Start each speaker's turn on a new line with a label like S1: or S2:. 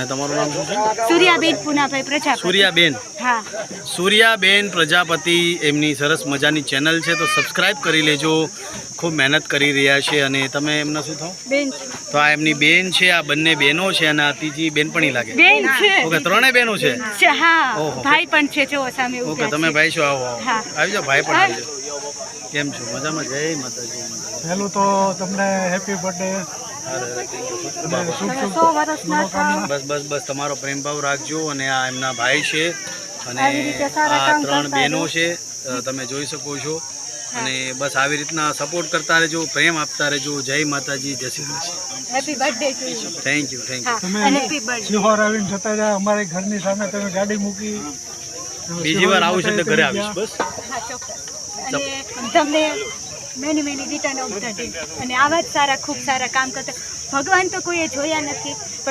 S1: તમારું નામ શું છે?
S2: સૂર્યાબેન પૂનાભાઈ પ્રજાપતિ.
S1: સૂર્યાબેન.
S2: હા.
S1: સૂર્યાબેન પ્રજાપતિ એમની સરસ મજાની ચેનલ છે, તો સબસ્ક્રાઈબ કરી લેજો. ખૂબ મહેનત કરી રહ્યા છે. અને તમે એમના શું થાવ?
S2: બેન
S1: તો આ એમની બેન છે, આ બંને બહેનો છે, અને આ ત્રીજી બેનપણી લાગે.
S2: બેન છે.
S1: ઓકે, ત્રણેય બહેનો છે.
S2: હા.
S1: ઓહો.
S2: ભાઈ પણ છે, જો સામે
S1: ઓકે,
S2: ઊભા
S1: તમે
S2: છે.
S1: ભાઈ છો, આવો આવો.
S2: હા.
S1: આવી જાઓ, ભાઈ પણ આવી જાઓ. કેમ છો? મજામાં? જય માતાજી.
S3: પહેલું તો તમને હેપી બર્થડે અને શુભ શુભ
S2: 100 વર્ષના થાવ.
S1: બસ બસ બસ, તમારો પ્રેમ ભાવ રાખજો. અને આ એમના ભાઈ છે, અને
S2: આવી રીતે સારા
S1: આ
S2: કામ
S1: ત્રણ
S2: કરતા
S1: બહેનો છે, તમે જોઈ શકો છો. અને બસ આવી રીતના સપોર્ટ કરતા રહેજો, પ્રેમ આપતા રહેજો. જય માતાજી, જય Shri Krishna.
S2: Happy birthday to you.
S1: Thank you, thank you.
S2: હા,
S3: તમે
S2: અને હેપી બર્થડે.
S3: સિહોર આવીને જતા રહ્યા, અમારી ઘરની સામે તમે ગાડી મૂકી.
S1: બીજી વાર આવું છે તો ઘરે આવીશ. બસ
S2: હા, ચોક્કસ. અને તમને many return of the day. અને આવા જ સારા ખૂબ સારા કામ કરતા ભગવાન તો કોઈએ જોયા નથી, પણ